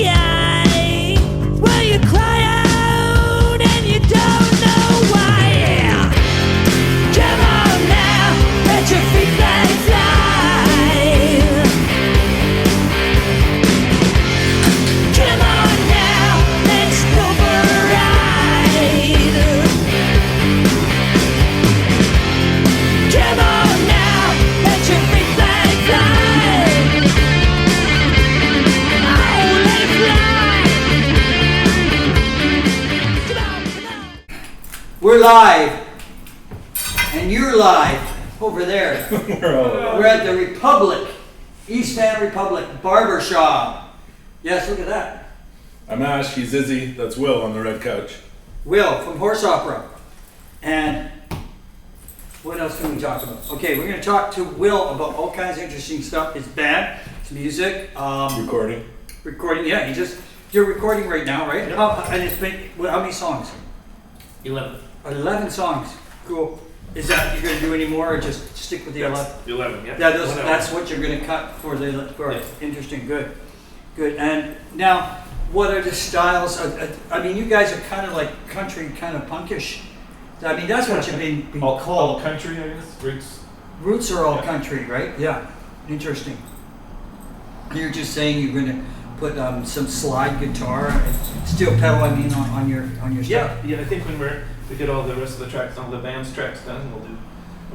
sky. Well, you cry out and you don't know why. Come on now, let your feet fly. Come on now, let's go for a ride. Come on now, let your feet fly. Oh, let it fly. Come on, come on. We're live, and you're live over there. We're at the Republic, East Van Republic Barber Shop. Yes, look at that. I'm Ash, he's Izzy, that's Will on the red couch. Will from Horse Opera. And what else can we talk about? Okay, we're going to talk to Will about all kinds of interesting stuff. His band, his music, Recording. recording. Yeah, you're recording right now, right? Yep. And it's been, how many songs? 11. 11 songs. Cool. Is that you're going to do any more, or just stick with the 11? 11, yeah. Yeah, that's what you're going to cut for the for Yeah. Interesting. Good. And now, what are the styles? I mean, you guys are kind of like country, kind of punkish. I mean, that's what you've been All called. country, I guess. Roots. Roots are all Yeah. country, right? Yeah. Interesting. You're just saying you're going to put some slide guitar, and steel pedal. I mean, on your stuff. Yeah, I think when we get all the rest of the tracks, all the band's tracks done,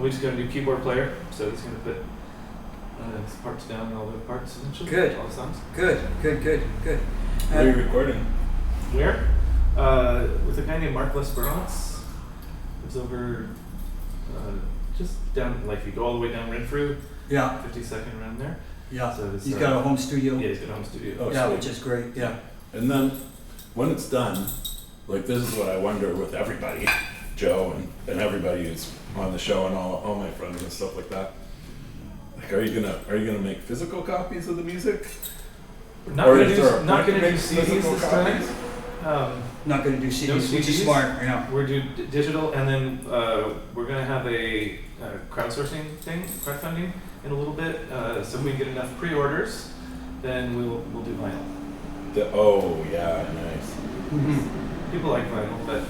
we're just going to do keyboard player. So he's going to put his parts down, all the parts essentially. Good. All the songs. Good. Where are you recording? Where? With a guy named Mark Lesperance. It's over just down, like you go all the way down Renfrew, Yeah. 52nd around there. Yeah. So it's, He's got a home studio. Yeah, he's got a home studio. Oh, Yeah, sweet. which is great. Yeah. And then, when it's done, like this is what I wonder with everybody, Joe and everybody who's on the show and all my friends and stuff like that. Like, are you gonna make physical copies of the music? We're not Or going is to there do a not point going to to do make CDs physical this copies? time. Not going to do CDs, which is CDs? smart. Yeah. We're doing digital, and then we're going to have a crowdsourcing thing, crowdfunding in a little bit. So if we get enough pre-orders, then we'll do vinyl. Oh yeah, nice. Mm-hmm. People like vinyl, but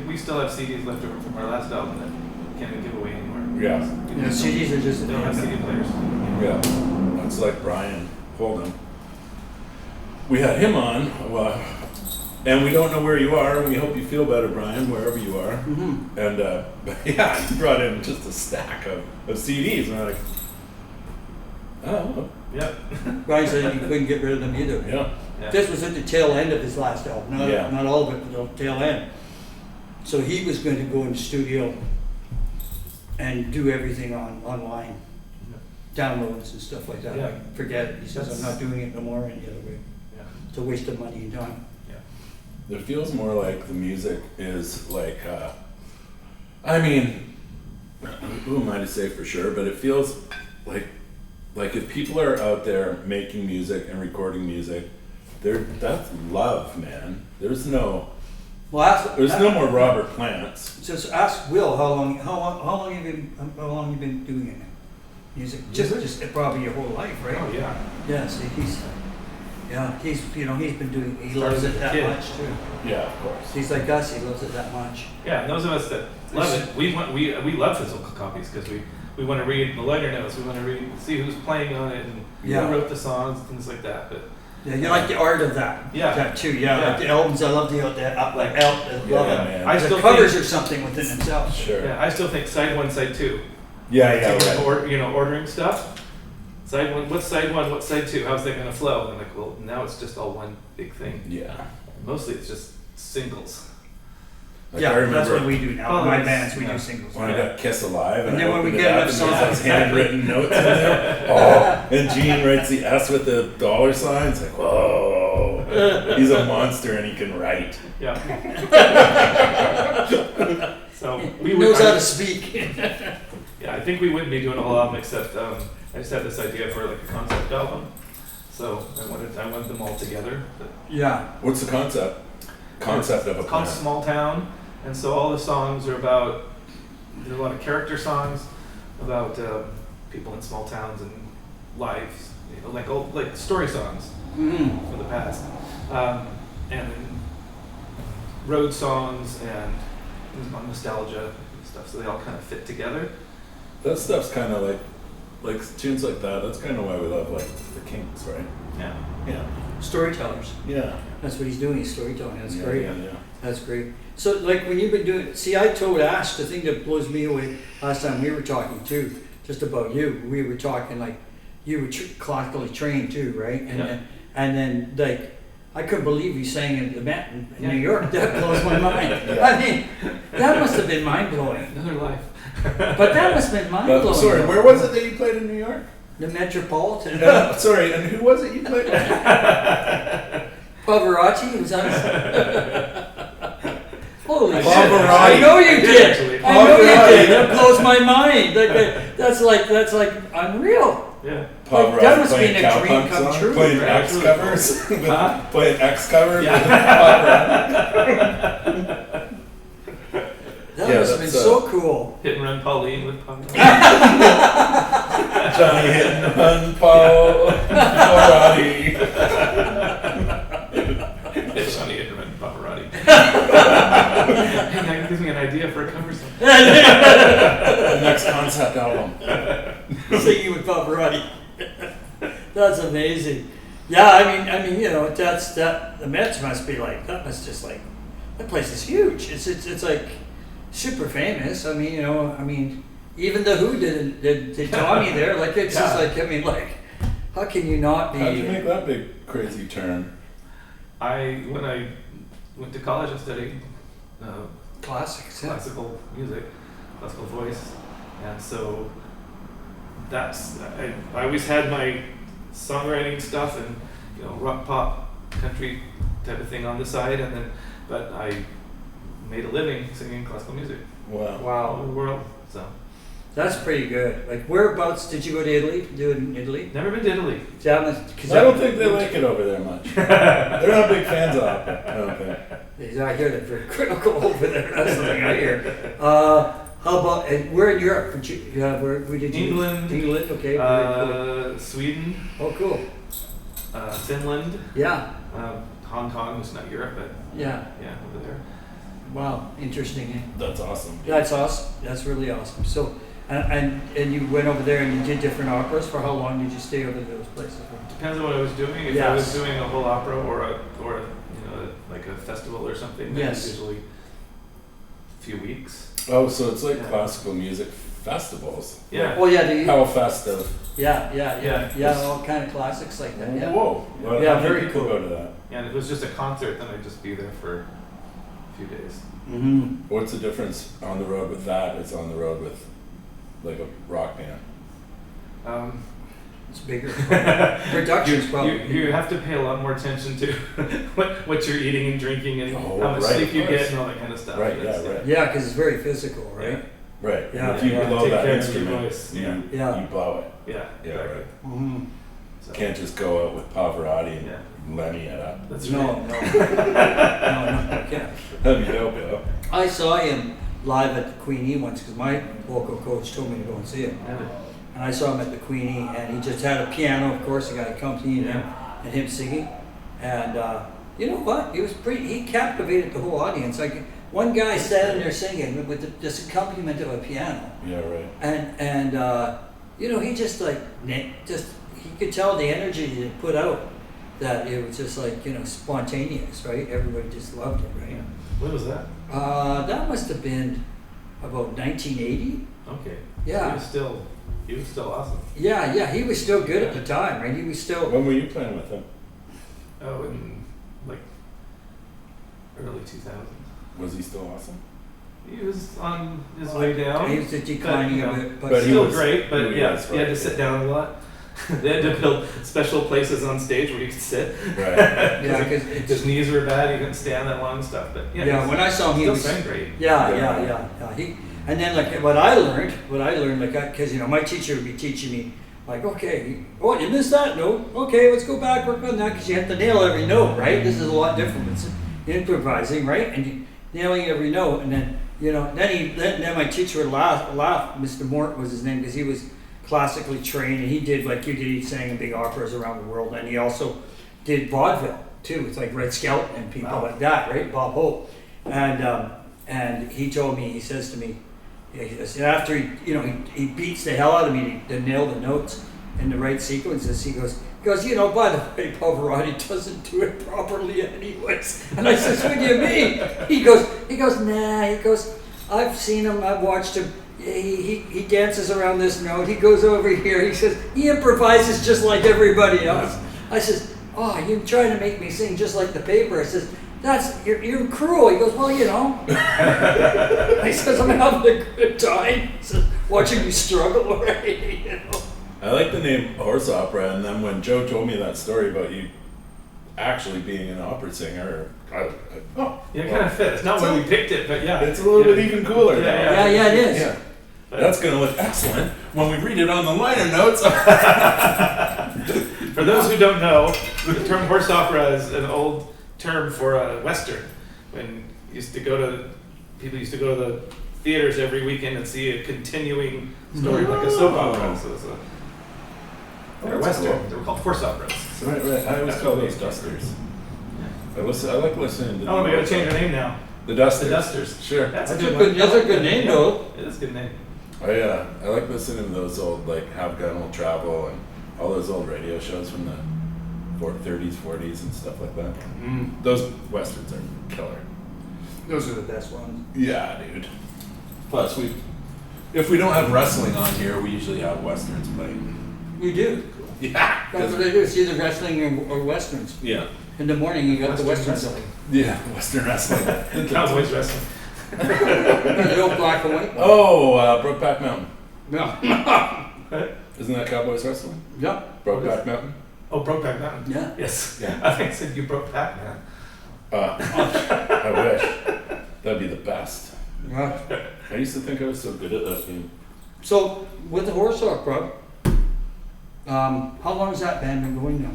we still have CDs left over from our last album that we can't give away anymore. Yeah. Yeah, CDs are just. They don't have CD players. Yeah, that's like Brian Hold'em. We had him on, well, and we don't know where you are, and we hope you feel better, Brian, wherever you are. Mm-hmm. And but yeah, he brought in just a stack of CDs, and I'm like, oh, Yep. Brian said you couldn't get rid of them either. yeah, Yeah. This was at the tail end of his last album, Yeah. not all of it, but the tail end. So he was going to go in the studio and do everything online, downloads and stuff like that. Yeah. Like, forget it. He says, I'm not doing it no more any other way. Yeah. It's a waste of money and time. it feels more like the music is like, I mean, who am I to say for sure, but it feels like if people are out there making music and recording music, that's love, man. There's no more Robert Plants. Just ask Will how long have you been doing it now? Music, just probably your whole life, right? Oh yeah. Yeah, see, he's been doing, he Started loves as it a that kid. much too. Yeah, of course. He's like us, he loves it that much. Yeah, and those of us that love it, we love physical copies because we want to read the liner notes, we want to see who's playing on it and Yeah. who wrote the songs, things like that. But Yeah, you like the art of that. Yeah. That too, yeah. Yeah. Like the albums, I love the love Yeah, it. man. I The still covers think, are something within themselves. yeah, I still think side one, side two. Yeah, yeah, Like, right. ordering stuff. Side one, what's side one? What's side two? How's that gonna flow? And I'm like, well, now it's just all one big thing. Yeah. Mostly it's just singles. Like, Yeah, I remember that's what we do now. Oh, In my that's- bands, we yeah. do singles. when I got Kiss Alive, And I then when we opened get it up enough and there's songs- those handwritten notes in there. Oh, and Gene writes the S with the dollar signs. Like, whoa, he's a monster and he can write. Yeah. So we He would. knows how to speak. Yeah, I think we wouldn't be doing a whole album except I just had this idea for like a concept album. So I wanted them all together. But Yeah. What's the concept? Concept of a it's called plan. Small Town, and so all the songs are about. There's a lot of character songs about people in small towns and lives, like old like story songs. from the past, and then road songs and nostalgia and stuff. So they all kind of fit together. That stuff's kind of like tunes like that. That's kind of why we love like the Kinks, right? Yeah. Yeah. Storytellers. Yeah. That's what he's doing. He's storytelling. That's Yeah, great. Yeah. That's great. So, like, when you've been doing, see, I told Ash the thing that blows me away last time we were talking too, just about you. We were talking like you were classically trained too, right? And then like I couldn't believe you sang in the Met in New York. That blows my mind. I mean, that must have been mind blowing. Another life. But that must have been mind blowing. Sorry, where was it that you played in New York? The Metropolitan. Sorry, and who was it you played with? Pavarotti was on. Holy shit! Pavarotti. I know you did. Actually. I know you Pavarotti. did. That blows my mind. That's like unreal. Yeah. Like, that must Pavarotti be playing a dream cowpunk come songs, true. Playing Right, X absolutely. covers. Playing X covers. Yeah. That Yeah, must have been that's, so cool. Hit and run Pauline with Pavarotti. Johnny hitting run Pavarotti. Johnny hit and run Pavarotti. Hey, that gives me an idea for a cover song. Next concept album. Singing with Pavarotti. That's amazing. Yeah, I mean, you know, that's that. The Mets must be like that. Must just like that place is huge. It's like super famous. I mean, you know, even the Who did Tommy there. Like it's just like like how can you not be? How'd you make that big crazy turn? When I went to college, I studied Classics. Yeah. classical music, classical voice, and so that's I always had my songwriting stuff and rock pop country type of thing on the side, and then but I made a living singing classical music all over Wow, the world. So that's pretty good. Like, whereabouts did you go to Italy? Do it in Italy? never been to Italy. I don't think they like it over there much. They're not big fans of opera, I don't think. I hear they're very critical over there. That's the thing I hear. How about where in Europe? Where did you? England. England. Okay. Very cool. Sweden, Oh, cool. Finland, Yeah. Hong Kong is not Europe, but Yeah. yeah, over there. Wow. Interesting. Eh? That's awesome. That's awesome. That's really awesome. So, and you went over there and you did different operas. For how long did you stay over those places? Depends on what I was doing. If I was doing a whole opera or like a festival or something, then it's usually a few weeks. Oh, so it's like Yeah. classical music festivals. Yeah. Oh yeah. How festive. Yeah. All kind of classics like that. Yeah. Whoa. Well, Yeah, how many very people cool. go to that? And if it was just a concert, then I'd just be there for a few days. Mm-hmm. What's the difference on the road with that as on the road with like a rock band? It's bigger. Production's probably. You have to pay a lot more attention to what you're eating and drinking and Oh, how much right, sleep you of get course. and all that kind of stuff. Right, That's- yeah, right. Yeah, because it's very physical, right? Right. Yeah, And if you yeah. blow Take that care of your instrument, voice. you Yeah. blow it. Yeah. Yeah, exactly. right. Mm-hmm. So, Can't just go out with Pavarotti and Yeah. Lenny it up. That's No, right. no, I can't. That'd be dope, yo. I saw him live at the Queenie once because my vocal coach told me to go and see him. Yeah. And I saw him at the Queenie, and he just had a piano, of course, a guy accompanying him, and him singing. And you know what? He captivated the whole audience. Like one guy standing there singing with this accompaniment of a piano, Yeah, right. and he just he could tell the energy he put out, that it was just like spontaneous, right? Everybody just loved it, right? When was that? That must have been about 1980. Okay. Yeah. He was still awesome. Yeah, he was still good at the time, right? He was still. When were you playing with him? Oh, in like early 2000s. Was he still awesome? He was on his way down. He was declining a bit, but But he Still was- great, but he yeah, was, he had to right, sit yeah. down a lot. They had to build special places on stage where you could sit. Right. yeah, because His knees were bad, he couldn't stand that long and stuff. But yeah, yeah, he's when I saw him, he still was. sang great. Yeah. And then what I learned, because my teacher would be teaching me, like, okay, oh, you missed that note. Okay, let's go back, work on that, because you have to nail every note, right? This is a lot different. It's improvising, right? And you nailing every note, and then then my teacher would laugh. Mr. Mort was his name, because he was classically trained, and he did like you did. He sang in big operas around the world, and he also did vaudeville too. It's like Red Skelton and people like that, right? Bob Hope, and he told me, he says to me, he says, after he beats the hell out of me to nail the notes in the right sequences. He goes, by the way, Pavarotti doesn't do it properly anyways. And I says, what do you mean? He goes, nah. He goes, I've seen him. I've watched him. He dances around this note. He goes over here. He says, he improvises just like everybody else. I says, oh, you're trying to make me sing just like the paper. I says, you're cruel. He goes, well, I says, I'm having a good time. He says, watching you struggle, right? I like the name horse opera, and then when Joe told me that story about you actually being an opera singer, It kind of fits. Not when we picked it, but yeah. It's a little bit even cooler now. Yeah, it is. Yeah. That's going to look excellent when we read it on the liner notes. For those who don't know, the term horse opera is an old term for a western. When people used to go to the theaters every weekend and see a continuing story like a soap opera. So it's they're western. Cool. They were called horse operas. So Right. I always call those dusters. I like listening to. we gotta change our name now. The Dusters. The Dusters. Sure. That's a That's good a one. good, that's a good name, though. It is a good name. I like listening to those old Have Gun Will Travel and all those old radio shows from the 30s, 40s and stuff like that. Those westerns are killer. Those are the best ones. Yeah, dude. Plus, if we don't have wrestling on here, we usually have westerns playing. You do. Yeah. That's what they do. It's either wrestling or westerns. Yeah. In the morning, you got the western wrestling. Yeah, western wrestling. Cowboys wrestling. The old black and white. Oh, Brokeback Mountain. Yeah. Isn't that Cowboys wrestling? Yeah. Brokeback Mountain? Oh, Brokeback Mountain. Yeah. Yes. Yeah. I think I said you broke back, man. I wish. That'd be the best. Yeah. I used to think I was so good at that game. So, with the Horse Opera, how long has that band been going now?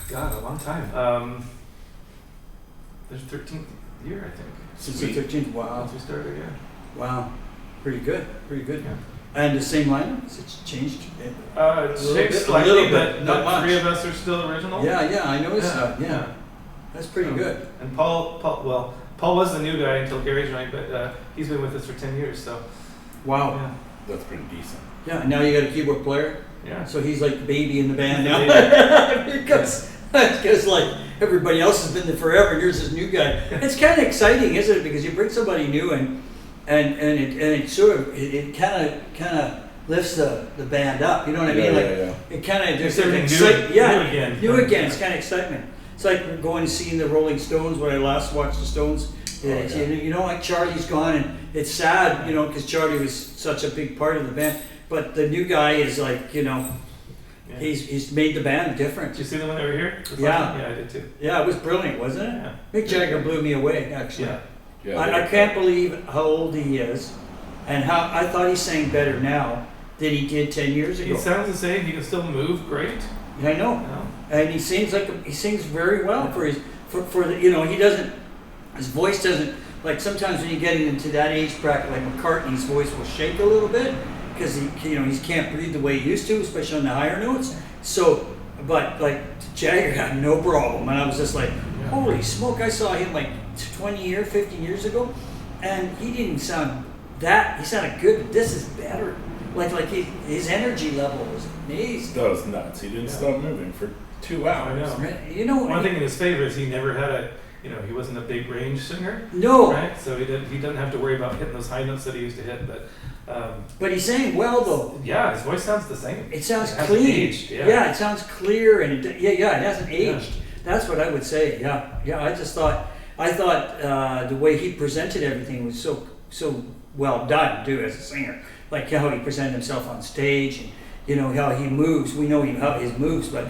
God, a long time. There's 13th year, I think. Since the 13th. Wow. Since we started, yeah. Wow. Pretty good. Pretty good. Yeah. And the same lineup? Has it changed? It's A little changed bit, slightly, a little but bit, not much. three of us are still original. Yeah, I noticed that. Yeah. That's pretty good. And Paul was the new guy until Gary joined, but he's been with us for 10 years, so. Wow. Yeah. That's pretty decent. Yeah, and now you got a keyboard player. Yeah. So he's like the baby in the band now. because like everybody else has been there forever, and here's this new guy. It's kind of exciting, isn't it? Because you bring somebody new and it sort of it kind of lifts the band up. You know what I mean? Yeah. It kind of there's Something new again. It's kind of excitement. It's like going and seeing the Rolling Stones when I last watched the Stones. Like Charlie's gone, and it's sad, because Charlie was such a big part of the band. But the new guy is like, he's made the band different. Did you see them when they were here? Yeah. Yeah, I did too. Yeah, it was brilliant, wasn't it? Yeah. Mick Jagger blew me away, actually. Yeah. I can't believe how old he is, and how I thought he sang better now than he did 10 years ago. He sounds the same. He can still move great. Yeah, I know. And he sings very well for the he doesn't, his voice doesn't, like sometimes when you get into that age bracket, like McCartney's voice will shake a little bit because he can't breathe the way he used to, especially on the higher notes. So, but like Jagger had no problem, and I was just like, holy smoke! I saw him like 15 years ago, and he didn't sound that. He sounded good, but this is better. Like his energy level was amazing. That was nuts. He didn't stop moving for 2 hours. I know. One thing in his favor is he never had he wasn't a big range singer. No. Right? So he doesn't have to worry about hitting those high notes that he used to hit. But he sang well though. Yeah, his voice sounds the same. It sounds hasn't clean. aged, Yeah, it sounds clear and it hasn't aged. That's what I would say. Yeah. I thought the way he presented everything was so well done too as a singer. Like how he presented himself on stage and how he moves. We know how his moves, but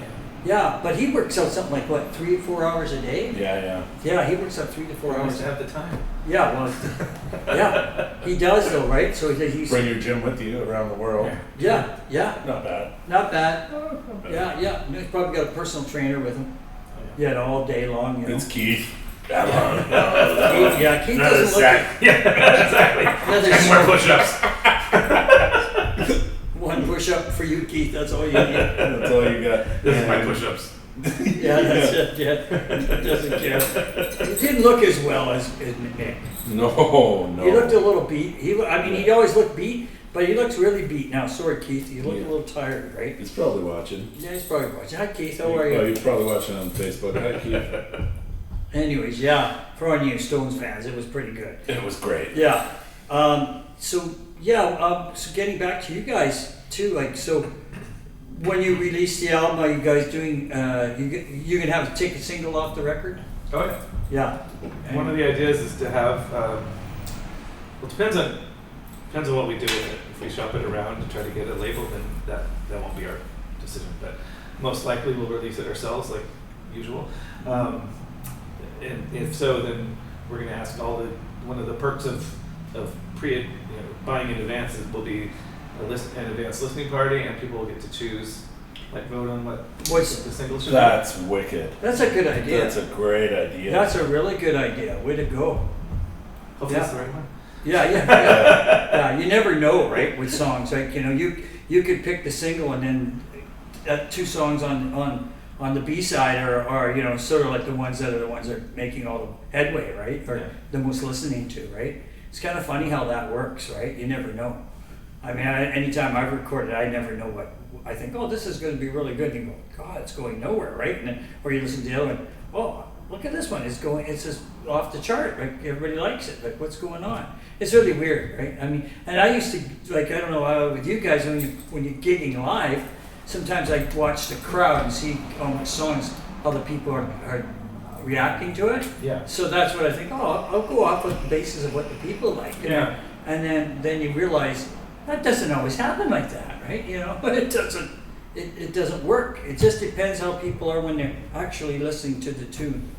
he works out something like what, 3 or 4 hours a day? Yeah. Yeah, he works out 3 to 4 He hours. must have the time. Yeah, well, he does though, right? So he's Bring your gym with you around the world. yeah, Not bad. not bad. Yeah. He's probably got a personal trainer with him. Yeah, all day long. It's Keith. Come on. Keith doesn't look. Yeah, exactly. Another 10 more push-ups. One push-up for you, Keith. That's all you need. That's all you got. This is my push-ups. Yeah, that's it. Yeah, doesn't care. He didn't look as well as Nick. No. He looked a little beat. He always looked beat, but he looks really beat now. Sorry, Keith. You look a little tired, right? He's probably watching. Yeah, he's probably watching. Hi, Keith. How are you? Oh, he's probably watching on Facebook. Hi, Keith. Anyways, yeah, for all you Stones fans, it was pretty good. It was great. Yeah. So getting back to you guys too, like, so when you release the album, are you guys doing? You can have take a single off the record. Oh yeah. Yeah. One of the ideas is to have. Well, it depends on what we do with it. If we shop it around to try to get a label, then that won't be our decision. But most likely we'll release it ourselves, like usual. And if so, then we're going to ask one of the perks of buying in advance will be an advance listening party, and people will get to choose, like vote on what's the single should be. That's wicked. That's a good idea. That's a great idea. That's a really good idea. Way to go. Hopefully it's the right one. Yeah. You never know, right? With songs, like you could pick the single and then 2 songs on the B side are sort of like the ones that are making all the headway, right? Or the most listening to, right? It's kind of funny how that works, right? You never know. I mean, anytime I've recorded, I never know what I think. Oh, this is going to be really good. And you go, God, it's going nowhere, right? And then, or you listen to the other one. Oh, look at this one. It's just off the chart. Like everybody likes it. Like what's going on? It's really weird, right? I mean, and I used to I don't know with you guys when you're gigging live. Sometimes I watch the crowd and see which songs other people are reacting to it. Yeah. So that's what I think. Oh, I'll go off with the basis of what the people like. Yeah. And then you realize that doesn't always happen like that, right? But it doesn't. It doesn't work. It just depends how people are when they're actually listening to the tune.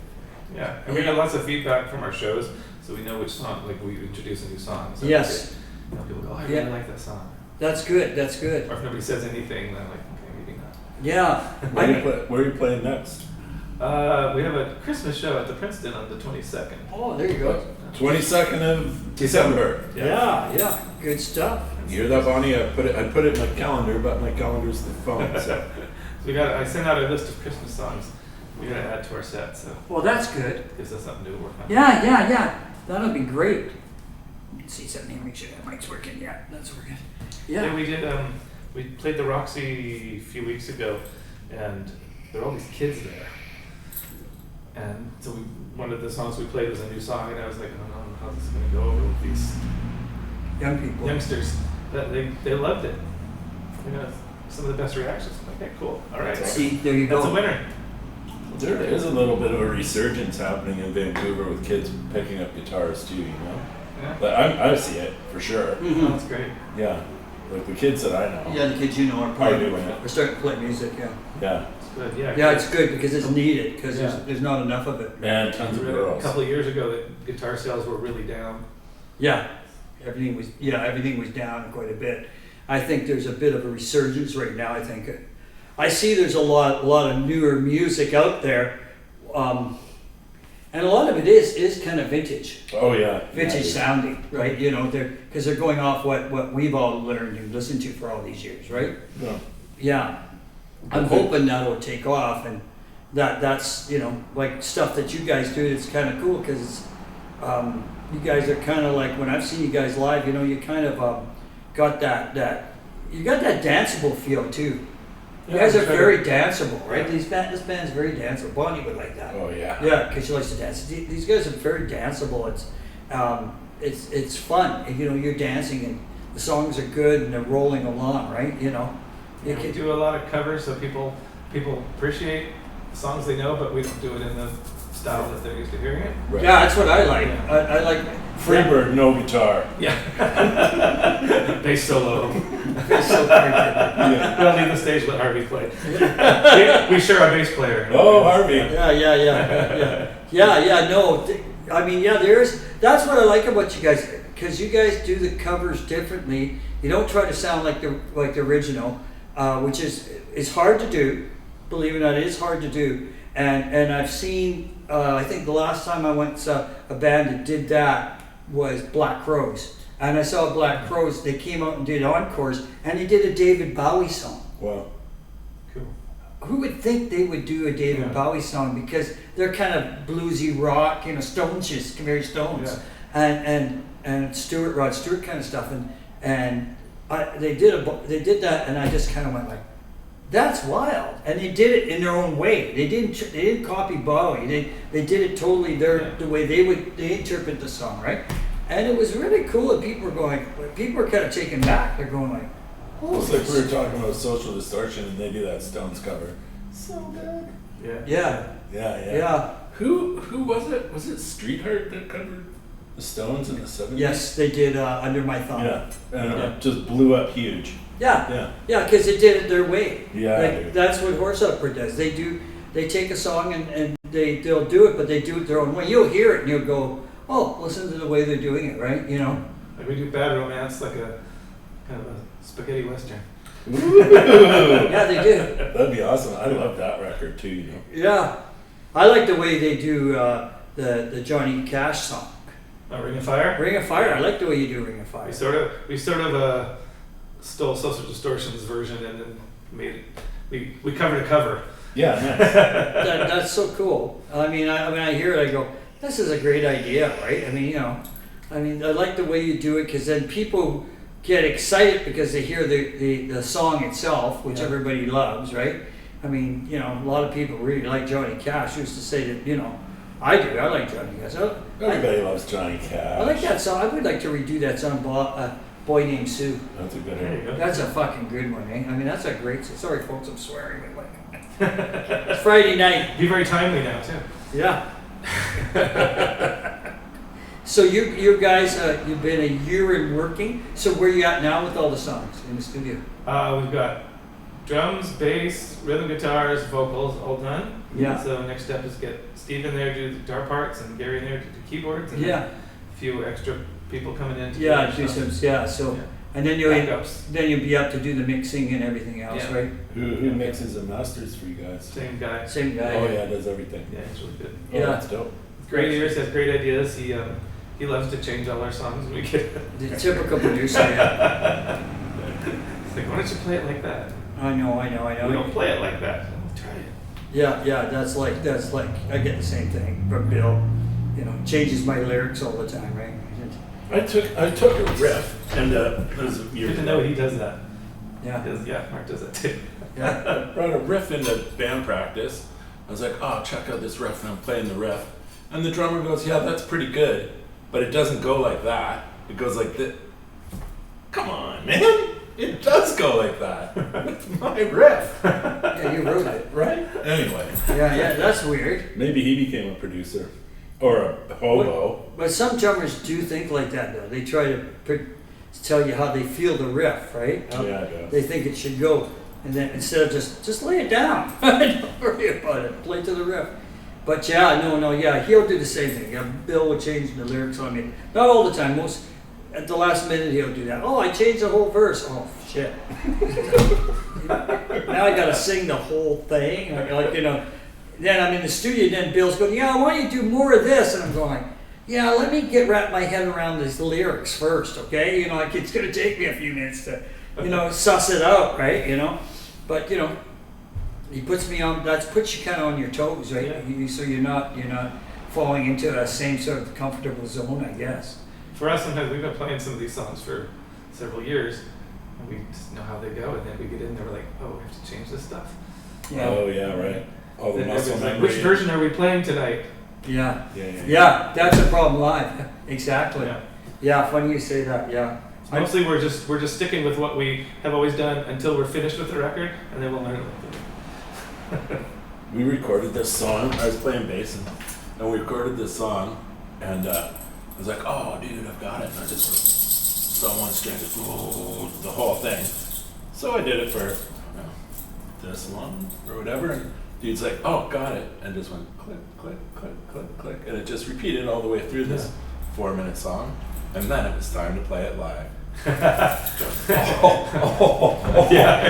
Yeah, and we get lots of feedback from our shows, so we know which song. Like we introduce a new song. So Yes. people go, oh, I really like that song. That's good. That's good. Or if nobody says anything, then I'm like, okay, maybe not. Yeah. Where are you playing next? We have a Christmas show at the Princeton on the 22nd. Oh, there you go. 22nd of December. Yeah. Good stuff. You hear that, Bonnie? I put it in my calendar, but my calendar's the phone. So. I sent out a list of Christmas songs we got to add to our set, so Well, that's good. gives us something to work on. Yeah. That'll be great. Let's see something here. Make sure that mic's working. Yeah, that's working. Yeah, we did. We played the Roxy a few weeks ago, and there are all these kids there. And so one of the songs we played was a new song, and I was like, I don't know how this is going to go over with these Young people. youngsters. But they loved it. Some of the best reactions. I'm like, okay, cool. All right. See, there you go. That's a winner. There is a little bit of a resurgence happening in Vancouver with kids picking up guitars too, Yeah. But I see it for sure. Mhm. Oh, that's great. Yeah, like the kids that I know. Yeah, the kids are Are probably doing it. We're starting to play music. Yeah. Yeah, It's good. Yeah. Yeah, it's good because it's needed because Yeah. there's not enough of it. and tons of A girls. couple of years ago, the guitar sales were really down. Yeah, everything was down quite a bit. I think there's a bit of a resurgence right now. I see there's a lot of newer music out there, and a lot of it is kind of vintage Oh yeah, vintage sounding, right? Because they're going off what we've all learned and listened to for all these years, right? Yeah. Yeah, I'm hoping that'll take off, and that's like stuff that you guys do. It's kind of cool because you guys are kind of like when I've seen you guys live. You kind of got that you got that danceable feel too. You guys are very danceable, right? This band's very danceable. Bonnie would like that. Oh yeah. Yeah, because she likes to dance. These guys are very danceable. It's fun. You're dancing and the songs are good and they're rolling along, right? Yeah, we do a lot of covers, so people appreciate the songs they know, but we don't do it in the style that they're used to hearing it. Right. Yeah, that's what I like. Yeah. I like Freebird, no guitar. Yeah. Bass solo. It's so pretty. We don't leave the stage, let Harvey play. we share our bass player. Oh, Harvey. Yeah. No, I mean, that's what I like about you guys, because you guys do the covers differently. You don't try to sound like the original, which is hard to do. Believe it or not, it is hard to do. And I've seen, I think the last time I went to a band that did that was Black Crowes and I saw Black Crowes. They came out and did encores, and they did a David Bowie song. Wow. Cool. Who would think they would do a David Bowie song, because they're kind of bluesy rock, Stones, just Mary Stones, and Rod Stewart kind of stuff, they did that, and I just kind of went like, that's wild, and they did it in their own way. They didn't copy Bowie. They did it totally the way they interpret the song, right? And it was really cool. And people were kind of taken back. They're going like, oh, It's like we were talking about Social Distortion, and they do that Stones cover. So good. Yeah. Who was it? Was it Streetheart that covered the Stones in the 70s? Yes, they did Under My Thumb. Yeah, and it just blew up huge. Yeah, because they did it their way. Yeah, that's what Horse Upper does. They take a song and they'll do it, but they do it their own way. You'll hear it and you'll go, oh, listen to the way they're doing it, right? Like we do Bad Romance, like a kind of a spaghetti western. Yeah, they do. That'd be awesome. I love that record too. Yeah, I like the way they do the Johnny Cash song. Ring of Fire. Ring of Fire. I like the way you do Ring of Fire. We sort of stole Social Distortion's version and then made it. We covered a cover. Yeah, nice. That's so cool. I mean, I hear it. I go, this is a great idea, right? I like the way you do it, because then people get excited because they hear the song itself, which everybody loves, right? A lot of people really like Johnny Cash. Used to say that, I do. I like Johnny Cash. Everybody loves Johnny Cash. I like that song. I would like to redo that song, Boy Named Sue. That's a good one. That's a fucking good one, eh? That's a great song. Sorry, folks, I'm swearing. It's Friday night. Be very timely now, too. Yeah. So you guys, you've been a year in working. So where you at now with all the songs in the studio? We've got drums, bass, rhythm guitars, vocals all done. Yeah. So next step is get Steve in there to do the guitar parts and Gary in there to do keyboards, and then a few extra people coming in to do some So and then backups. you'll be up to do the mixing and everything else, right? Who mixes and masters for you guys? Same guy. Same guy. Oh yeah, does everything. Yeah, he's really good. Oh, Yeah. that's dope. Great ears, has great ideas. He loves to change all our songs when we get. The typical producer. Yeah. It's like, why don't you play it like that? I know. We don't play it like that. Try it. Yeah. That's like I get the same thing from Bill. Changes my lyrics all the time, right? I took a riff and there's Good to know he does that. Yeah. Mark does that too. Yeah. I brought a riff into band practice. I was like, oh, check out this riff, and I'm playing the riff. And the drummer goes, yeah, that's pretty good, but it doesn't go like that. It goes like this. Come on, man. It does go like that. It's my riff. Yeah, you wrote it. Right? Anyway. Yeah, that's weird. Maybe he became a producer. Or a hobo. But some drummers do think like that, though. They try to tell you how they feel the riff, right? Yeah, I guess. They think it should go. And then instead of just lay it down. Don't worry about it. Play to the riff. But he'll do the same thing. Bill will change the lyrics on me. Not all the time. At the last minute he'll do that. Oh, I changed the whole verse. Oh shit. Now I gotta sing the whole thing. Then I'm in the studio, then Bill's going, I want you to do more of this. And I'm going, let me wrap my head around these lyrics first, okay? It's going to take me a few minutes to, suss it out, right? But, he puts me on, puts you kind of on your toes, right? Yeah. So you're not falling into the same sort of comfortable zone, I guess. For us, sometimes we've been playing some of these songs for several years, and we just know how they go, and then we get in there, we're like, oh, we have to change this stuff. Yeah. Oh, yeah, right. All the Then muscle everybody's like, memory. which version are we playing tonight? Yeah. Yeah. That's a problem live. Exactly. Yeah. Funny you say that, yeah. Mostly we're just sticking with what we have always done until we're finished with the record, and then we'll learn it. We recorded this song. I was playing bass and we recorded this song, and I was like, oh, dude, I've got it. And I just saw one string, just the whole thing. So I did it for this long or whatever, and dude's like, oh, got it, and just went click, click, click, click, click, and it just repeated all the way through this 4-minute song, and then it was time to play it live. Yeah,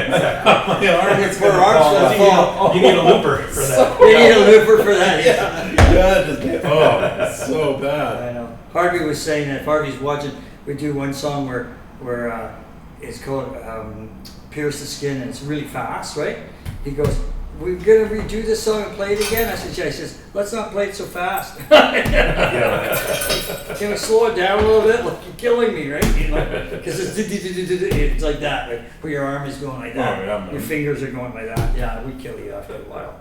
exactly. My arm gets more arms You need a looper for that. You need a looper for that. Yeah, it's so bad. I know. Harvey was saying that if Harvey's watching, we do one song where it's called Pierce the Skin, and it's really fast, right? He goes, we're gonna redo this song and play it again. I said, yeah. He says, let's not play it so fast. Can we slow it down a little bit? Like, you're killing me, right? You know, because it's like that, right? Where your arm is going like that. Oh, yeah, man. Your fingers are going like that. Yeah, we kill you after a while.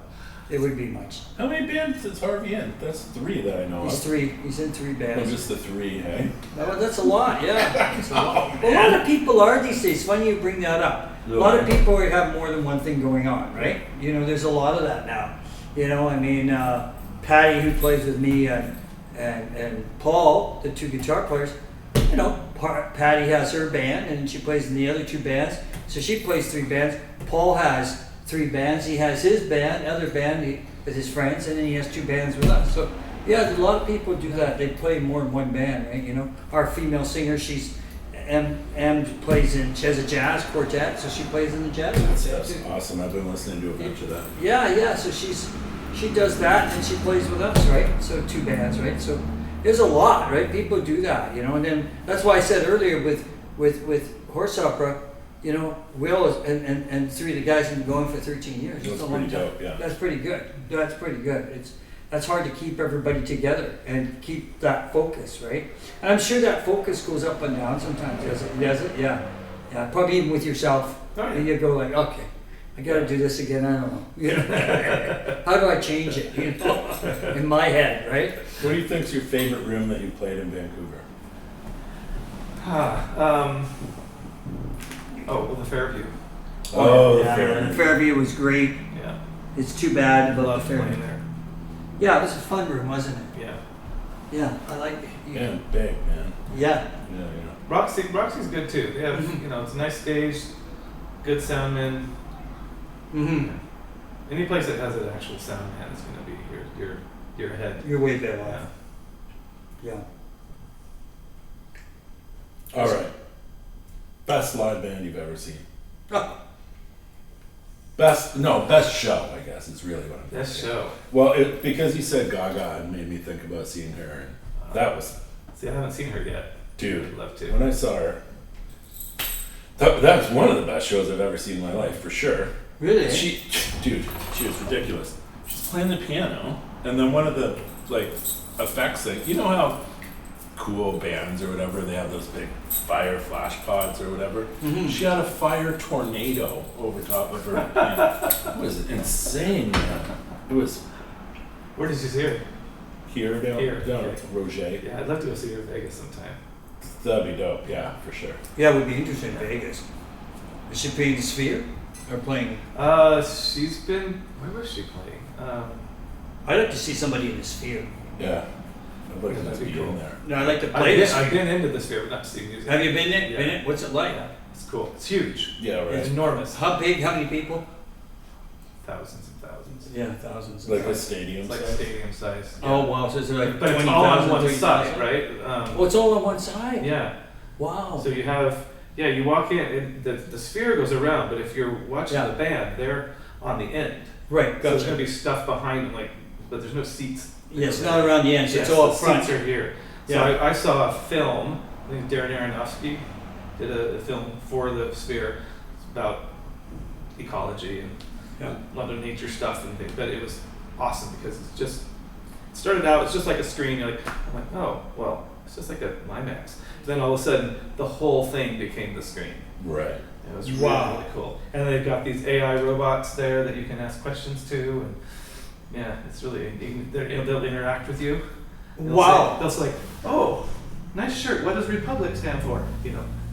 It would be much. How many bands is Harvey in? That's 3 that I know He's of. 3. He's in 3 Oh, bands. just the 3, hey? That's a lot, yeah. That's a lot. Well, a lot of people are these days. Funny you bring that up. A lot of people have more than one thing going on, right? You know, there's a lot of that now. You know, I mean, Patty, who plays with me, and Paul, the 2 guitar players, you know, Patty has her band, and she plays in the other 2 bands. So she plays 3 bands. Paul has 3 bands. He has his band, other band with his friends, and then he has 2 bands with us. So, yeah, a lot of people do that. They play more than one band, right? You know, our female singer, she's Em plays in, she has a jazz quartet, so she plays in the jazz quartet That's too. awesome. I've been listening to a bunch of that. Yeah, so she does that and she plays with us, right? So 2 bands, right? So there's a lot, right? People do that, you know, and then that's why I said earlier with horse opera, you know, Will is, and 3 of the guys have been going for 13 years. That's a long pretty time. dope, yeah. That's pretty good. That's pretty good. That's hard to keep everybody together and keep that focus, right? And I'm sure that focus goes up and down sometimes, does it? Yeah. Probably even with yourself. Oh, yeah. And you go like, okay, I got to do this again. I don't know. You know? How do I change it? You know, in my head, right? What do you think's your favorite room that you played in Vancouver? Well, the Fairview. Oh, the yeah, Fairview. the Fairview was great. Yeah. It's too bad I about love the playing Fairview. there. Yeah, it was a fun room, wasn't it? Yeah. Yeah, I like it. Yeah, big, man. Yeah. Yeah. Roxy's good too. They have, you know, it's a nice stage, good sound man. Mm-hmm. Any place that has an actual sound man is going to be your ahead. You're way better Yeah. off. Yeah. All right. Best live band you've ever seen? Oh, Best show, I guess, is really what I'm thinking. Best show. Well, because you said Gaga, it made me think about seeing her. And that was, See, I haven't seen her yet. dude, I'd love to. when I saw her, that was one of the best shows I've ever seen in my life, for sure. really? She was ridiculous. She's playing the piano, and then one of the, like, effects thing, you know how cool bands or whatever, they have those big fire flash pods or whatever. Mhm. She had a fire tornado over top of her piano. It was insane, man. It was Where did you see her? here down Okay. at Roger. Yeah, I'd love to go see her in Vegas sometime. That'd be dope, yeah, for sure. Yeah, it would be interesting in Vegas. Is she playing the Sphere? Or playing? She's been. Where was she playing? I'd like to see somebody in the Sphere. Yeah. I'd like That'd to be be cool. in there. No, I'd like to play the I've Sphere. been into the Sphere, but not to see music. Have you been there? Yeah. Been it? What's it like? Yeah, it's cool. It's huge. Yeah, It's right. enormous. How big? How many people? Thousands and thousands. Yeah, thousands. Like a stadium. It's like size. stadium size. Yeah. Oh wow! So it's like But it's 20,000, all on one 30,000? side, right? Oh, it's all on one side. Yeah. Wow. So you have, you walk in, the sphere goes around, but if you're watching Yeah. the band, they're on the end. Right. So there's Gotcha. going to be stuff behind them, but there's no seats. Yeah, it's not around the end. So Yes, it's all the up front. seats are here. So Yeah. I saw a film, I think Darren Aronofsky did a film for the sphere. It's about ecology and Yeah. Mother Nature stuff and things, but it was awesome because it started out, it's just like a screen, I'm like, oh, well, it's just like a IMAX. Then all of a sudden, the whole thing became the screen. Right. It was Wow. really cool. And they've got these AI robots there that you can ask questions to, and yeah, it's really, they'll interact with you. Wow. They'll say, oh, nice shirt, what does Republic stand for?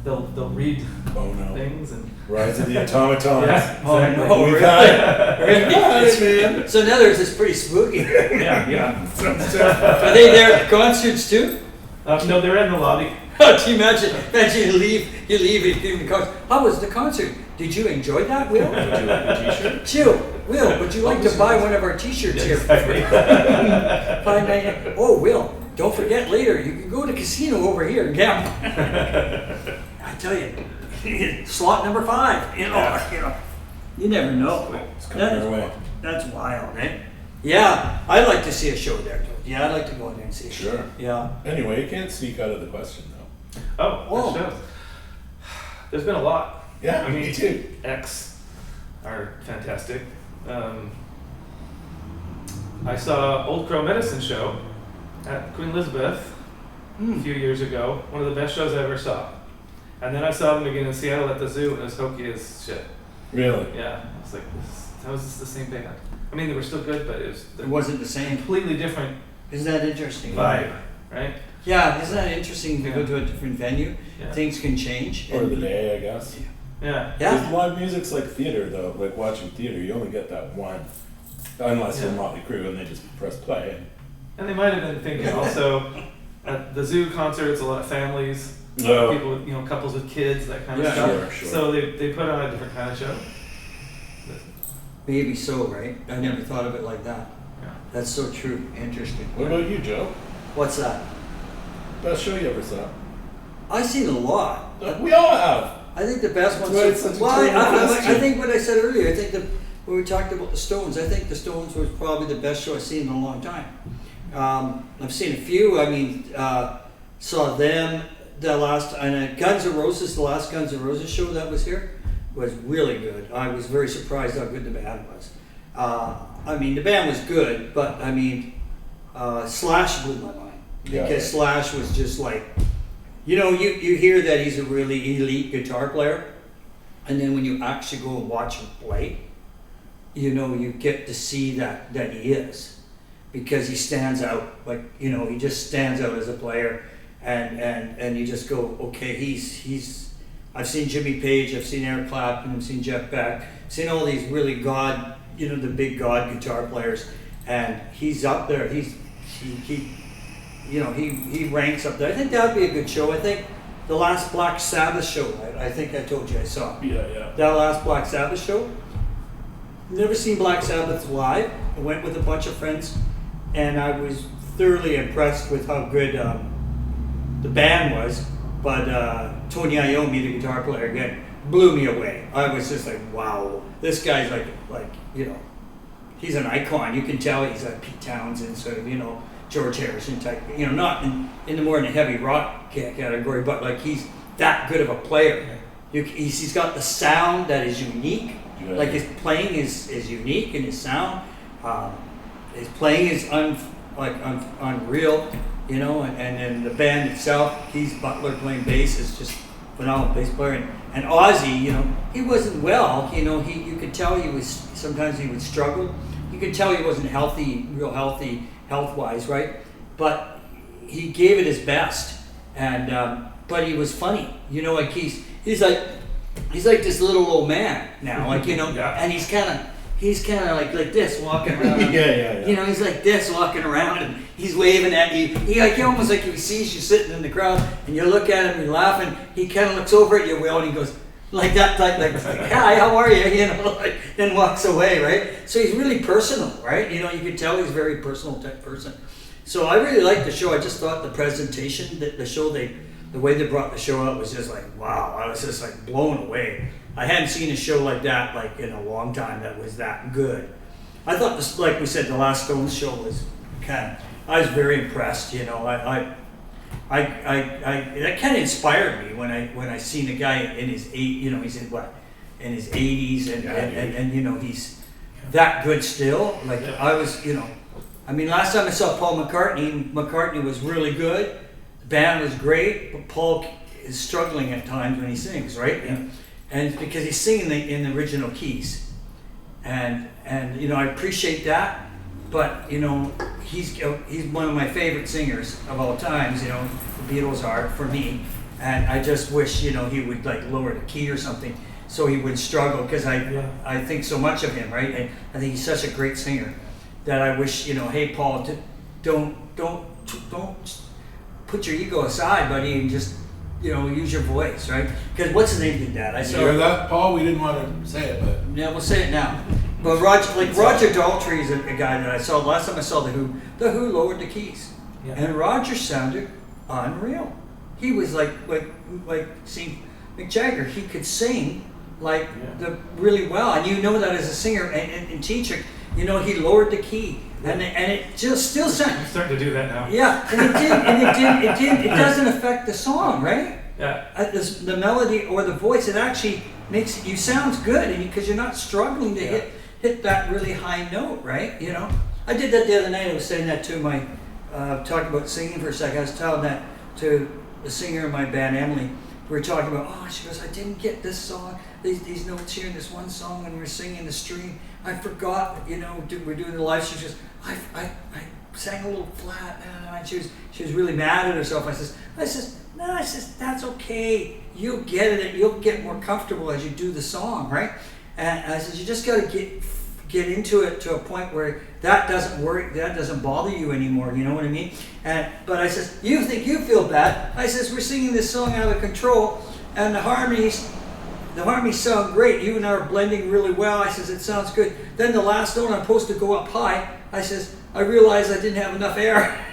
They'll read Oh no. things and Rise of the Automatons. yeah, Oh, exactly. no, We've really? had Really? So in other words, it's pretty spooky. Yeah. Are they there at the concerts too? No, they're in the lobby. Can you imagine? Imagine you leave the concert. How was the concert? Did you enjoy that, Will? Would you like a t-shirt? Chill. Will, would you like to buy one of our t-shirts here? Exactly. $5.99. Oh, Will, don't forget later, you can go to the casino over here and gamble. I tell you, slot number 5, you never know. It's coming our way. That's wild, eh? Yeah, I'd like to see a show there, too. Yeah, I'd like to go in there and see it. Sure. Yeah. Anyway, you can't sneak out of the question though. Oh, Whoa. that shows. There's been a lot. Yeah, I mean, me too. X are fantastic. I saw Old Crow Medicine Show at Queen Elizabeth a few years ago. One of the best shows I ever saw. And then I saw them again in Seattle at the zoo, and it was hokey as shit. Really? Yeah, it's like, how is this the same band? I mean, they were still good, but It wasn't the same. completely different Isn't that interesting? vibe, right? Yeah, isn't that interesting to go to a different venue? Yeah. Things can change. Or and- the day, I guess. Yeah. Yeah. Because live music's like theater though, like watching theater, you only get that one. Unless you're Yeah. Motley Crue and they just press play. And they might have been thinking also at the zoo concerts, a lot of families, No. people, with, couples with kids, that kind of Yeah, stuff. sure. So they put on a different kind of show. Maybe so, right? I never thought of it like that. Yeah. That's so true. Interesting. What about you, Joe? What's that? Best show you ever saw? I've seen a lot. We all have. I think the best ones. That's why it's such a Well, terrible I question. think what I said earlier. I think when we talked about the Stones, I think the Stones was probably the best show I've seen in a long time. I've seen a few. I mean, saw them the last, and Guns N' Roses, the last Guns N' Roses show that was here was really good. I was very surprised how good the band was. I mean, the band was good, but I mean, Slash blew my mind because Yeah. Slash was just like, you hear that he's a really elite guitar player, and then when you actually go and watch him play, you get to see that he is, because he stands out, like, he just stands out as a player, and you just go, okay, he's I've seen Jimmy Page, I've seen Eric Clapton, I've seen Jeff Beck, I've seen all these really the big God guitar players, and he's up there. He ranks up there. I think that would be a good show. I think the last Black Sabbath show, I think I told you I saw. Yeah. That last Black Sabbath show. Never seen Black Sabbath live. I went with a bunch of friends, and I was thoroughly impressed with how good the band was. But Tony Iommi, the guitar player, again, blew me away. I was just like, wow, this guy's like he's an icon. You can tell he's like Pete Townsend, sort of, George Harrison type. Not in the heavy rock category, but like he's that good of a player. He's got the sound that is unique. Yeah. Like his playing is unique, and his sound, his playing is unreal. And then the band itself, Keith Butler playing bass is just phenomenal bass player, and Ozzy, he wasn't well. You could tell sometimes he would struggle. You could tell he wasn't real healthy health-wise, right? But he gave it his best, and but he was funny. Like he's like this little old man now, Yeah. and he's kind of like this walking around. Yeah. He's like this walking around, and he's waving at you. He almost like if he sees you sitting in the crowd and you look at him, you're laughing. He kind of looks over at you, Will, and he goes like that, like hi, how are you? Then walks away, right? So he's really personal, right? You can tell he's a very personal type person. So I really liked the show. I just thought the presentation, the way they brought the show out was just like, wow. I was just like blown away. I hadn't seen a show like that in a long time that was that good. I thought this, like we said, the last Stones show was I was very impressed. That kind of inspired me when I seen a guy in his he's in his 80s and he's that good still. Like I was, last time I saw Paul McCartney was really good. The band was great, but Paul is struggling at times when he sings, right? Yeah. And it's because he's singing in the original keys, and I appreciate that, but he's one of my favorite singers of all times. The Beatles are for me, and I just wish he would like lower the key or something so he would struggle, because I think so much of him, right? And I think he's such a great singer that I wish hey Paul, don't put your ego aside, buddy, and just use your voice, right? Because what's his name did that? You hear that, Paul? We didn't want to say it, but Yeah, we'll say it now. But Roger Daltrey is a guy that I saw last time I saw the Who. The Who lowered the keys, Yeah. and Roger sounded unreal. He was like seeing Mick Jagger. He could sing really well, and that as a singer and teacher. you know, he lowered the key, and it just still I'm sounds. starting to do that now. Yeah, and it doesn't affect the song, right? Yeah. The melody or the voice, it actually makes you sounds good, and because you're not struggling to hit that really high note, right? You know, I did that the other night. I was saying that to my talking about singing for a second. I was telling that to the singer in my band, Emily. We were talking about, she goes, I didn't get this song, these notes here in this one song when we were singing the stream. I forgot, you know, we're doing the live. She goes, I sang a little flat, and she was really mad at herself. I says, that's okay. You'll get it. You'll get more comfortable as you do the song, right? And I said, you just got to get into it to a point where that doesn't work, that doesn't bother you anymore. You know what I mean? But I says, you think you feel bad? I says, we're singing this song out of control, and the harmonies sound great. You and I are blending really well. I says, it sounds good. Then the last note I'm supposed to go up high. I says, I realized I didn't have enough air.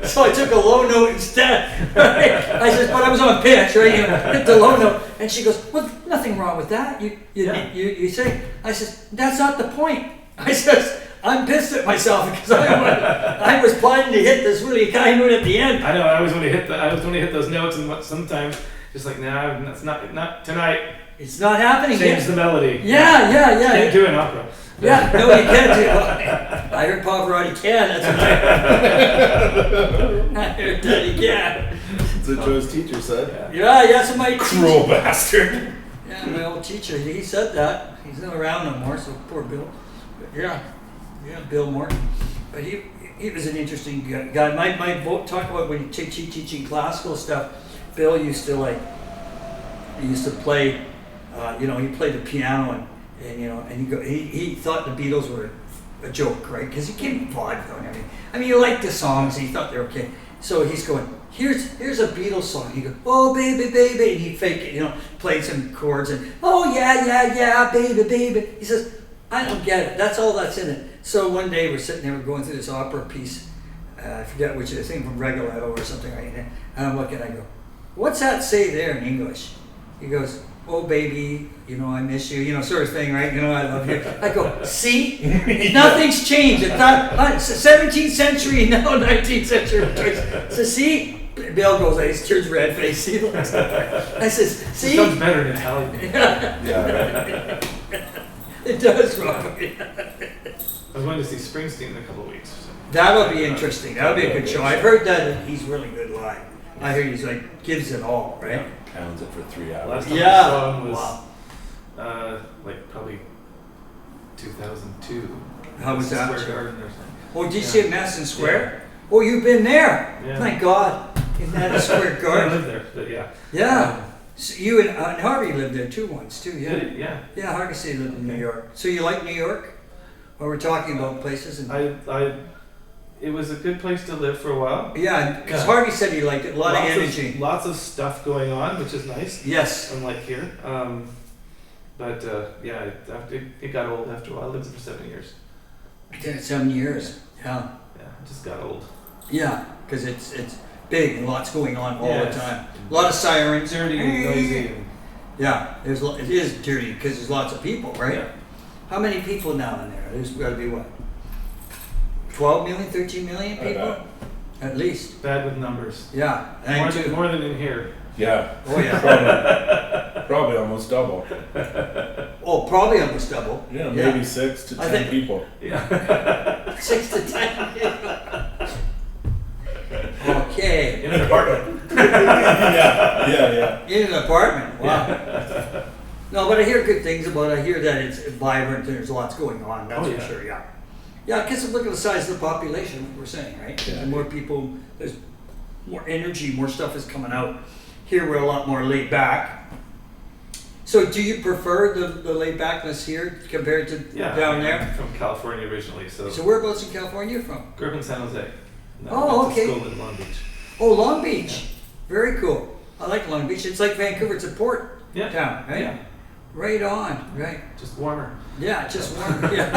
So I took a low note instead. Right? I said, but I was on pitch, right? You know, hit the low note, and she goes, "Well, nothing wrong with that. You say." I says, "That's not the point." I says, "I'm pissed at myself because I was planning to hit this really high note at the end." I know. I always want to hit those notes, and sometimes just like, nah, that's not tonight. It's not happening. Change the melody. Yeah. Can't do an opera. Yeah, no, you can't do it. I heard Pavarotti can. That's what I heard that he can. That's what Joe's teacher said. Yeah, so my Cruel bastard. Yeah, my old teacher, he said that. He's not around no more, so poor Bill. But yeah, Bill Moore. But he was an interesting guy. My talk about when you teaching classical stuff. Bill used to play. He played the piano and he thought the Beatles were a joke, right? Because he came from vaudeville and everything. I mean, he liked the songs. He thought they were okay. So he's going, here's a Beatles song. He goes, oh baby, baby, and he fake it, played some chords and oh yeah, baby, baby. He says, I don't get it. That's all that's in it. So one day we're sitting there, we're going through this opera piece. I forget which is, I think from Rigoletto or something right there. And I'm looking, I go, what's that say there in English? He goes, oh baby, I miss you, sort of thing, right? I love you. I go, see? Nothing's changed. It's not 17th century, now 19th century. So see? Bill goes, he turns red face. I says, see? It sounds better in Italian. Yeah, right. It does, Robert. I was going to see Springsteen in a couple of weeks. So. That'll be interesting. That'll be a good show. I've heard that he's really good live. I heard he's gives it all, right? Yeah. Pounds it for 3 hours. Last time I saw him was probably 2002. How was that? Square Garden or something. Oh, did you see it Madison Square? Oh, you've been there. Yeah. Thank God. In Madison Square I Garden. lived there, but yeah. Yeah. So you and Harvey lived there too once too, yeah. Yeah. Yeah, Harvey said he lived in New York. So you like New York? Well, we're talking about places and It was a good place to live for a while. yeah, because Harvey said he liked it. A lot of energy. Lots of stuff going on, which is nice. Yes. Unlike here. It got old after a while. I lived there for 7 years. I did it 7 years. Yeah. Yeah, it just got old. Yeah, because it's big and lots going on all Yes. the time. A lot of sirens. Dirty and noisy. And, Yeah, it is dirty because there's lots of people, right? yeah. How many people now in there? There's got to be what? 12 million, 13 million I people? bet. At least. Bad with numbers. Yeah. And More than in here. Yeah. Oh, yeah. Probably almost double. Oh, probably almost double. Yeah, maybe 6 to 10 people. Yeah. 6 to 10. Okay. In an apartment. Yeah. In an apartment. Wow. No, but I hear good things about it. I hear that it's vibrant and there's lots going on. That's for sure, yeah. Yeah, because look at the size of the population, like we're saying, right? Yeah. The more people, there's more energy, more stuff is coming out. Here we're a lot more laid back. So do you prefer the laid backness here compared to down there? I'm from California originally, so Whereabouts in California are you from? grew up in San Jose. No, Oh, went to okay. School in Long Beach. Oh, Long Beach. Very cool. I like Long Beach. It's like Vancouver. It's a port town, right? Yeah. Right on, right. Just warmer. Yeah, just warm. Yeah.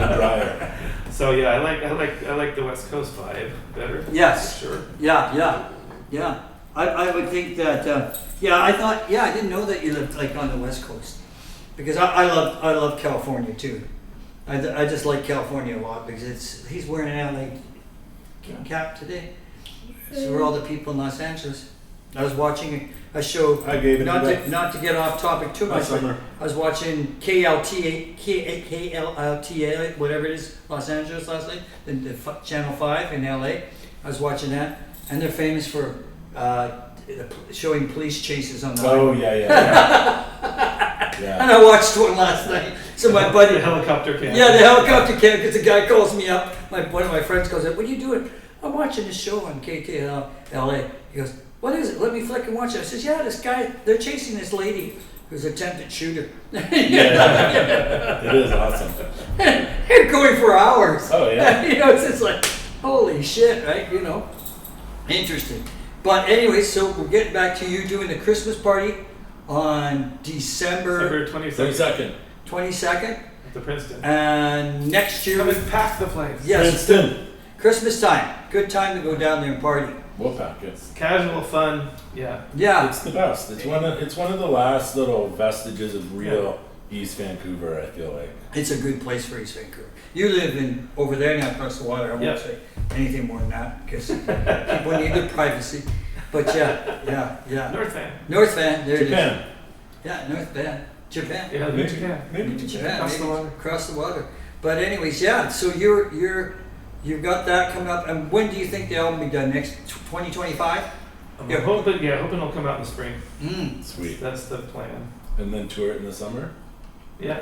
And drier. So yeah, I like the West Coast vibe better. Yes. For sure. Yeah. I would think that. I thought. Yeah, I didn't know that you lived like on the West Coast, because I love California too. I just like California a lot because he's wearing an LA cap today. So we're all the people in Los Angeles. I was watching a show. I gave it not back. not to get off topic too much. Summer. I was watching KLTA, whatever it is, Los Angeles last night, Channel 5 in LA. I was watching that, and they're famous for showing police chases on the highway. Oh yeah. And I watched one last night. So my buddy, The helicopter cam. yeah, the helicopter cam, because the guy calls me up. One of my friends goes, "What are you doing?" "I'm watching this show on KTL LA." He goes, "What is it? Let me flick and watch it." I says, "Yeah, this guy, they're chasing this lady who's attempted shooter." Yeah. It is awesome. They're going for hours. Oh, yeah. You know, it's just like, holy shit, right? You know, interesting. But anyway, so we're getting back to you doing the Christmas party on December December 22nd. 22nd. at the Princeton. And next year, Come and pack the place. yes, Princeton. Christmas time. Good time to go down there and party. We'll pack it. Casual fun. Yeah. Yeah. It's the best. It's one of the last little vestiges of real East Vancouver, I feel like. It's a good place for East Vancouver. You live over there now across the water. I won't Yeah. say anything more than that because people need their privacy. But yeah. North Van. North Van, there Japan. it is. Yeah, North Van. Japan. Yeah, Maybe. Japan. Maybe. Japan, Across the maybe. water. Across the water. But anyways, yeah, so you've got that coming up. And when do you think the album will be done? Next 2025? I'm Yeah. hoping it'll come out in the spring. Sweet. That's the plan. And then tour it in the summer? Yeah.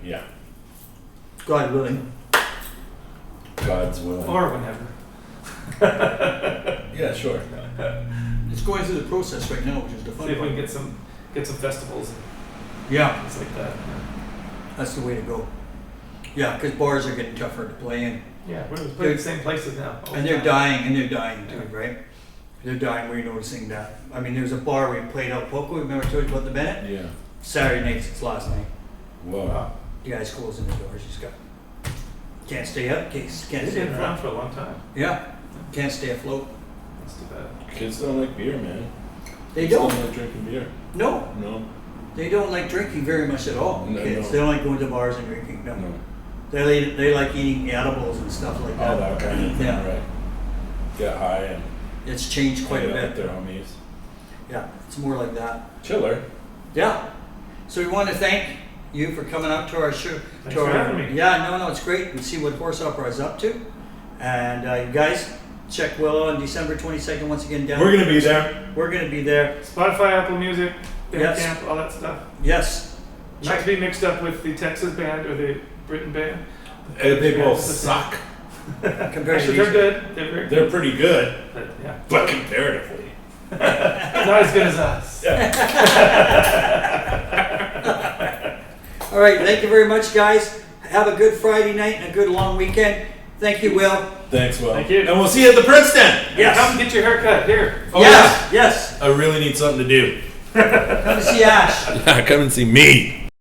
Yeah. God willing. God's willing. Or whenever. Yeah, sure. It's going through the process right now, which is the fun See if we can part. get some festivals and Yeah, things like that. that's the way to go. Yeah, because bars are getting tougher to play in. Yeah, we're playing the same places now. all And the they're time. dying too, right? They're dying, we're noticing that. I mean, there's a bar we played out Poco, remember I told you about the Bennett? Yeah. Saturday night, it's last night. Whoa. Wow. The guy's closing the doors, he's got, can't They've stay been around afloat. for a long time. Yeah, can't stay afloat. That's too bad. Kids don't like beer, man. They Kids don't, like drinking beer. no, No. they don't like drinking very much at all, No, kids. no. They don't like going to bars and drinking, no. No. They like eating edibles and stuff like that. All that kind of thing, Yeah. right? Get high and It's changed quite a hang out with bit. their homies. Yeah, it's more like that. Chiller. Yeah. So we want to thank you for coming out to our show. Thanks for having me. Yeah, no, it's great. We see what Horse Opera is up to. And you guys, check Willow on December 22nd once again down. We're gonna be there. We're going to be there. Spotify, Apple Music, Yes. Bandcamp, all that stuff. Yes. Not to be mixed up with the Texas band or the Britain band. They both It's the same. suck. Compared to Actually, these. they're good. They're very They're good. pretty good, But yeah, but comparatively. not as good as us. All right. Thank you very much, guys. Have a good Friday night and a good long weekend. Thank you, Will. Thanks, Will. Thank you. And we'll see you at the Princeton. Yes. Come get your haircut here. Oh, Yes. Yes. I really need something to do. Come to see Ash. Yeah, come and see me.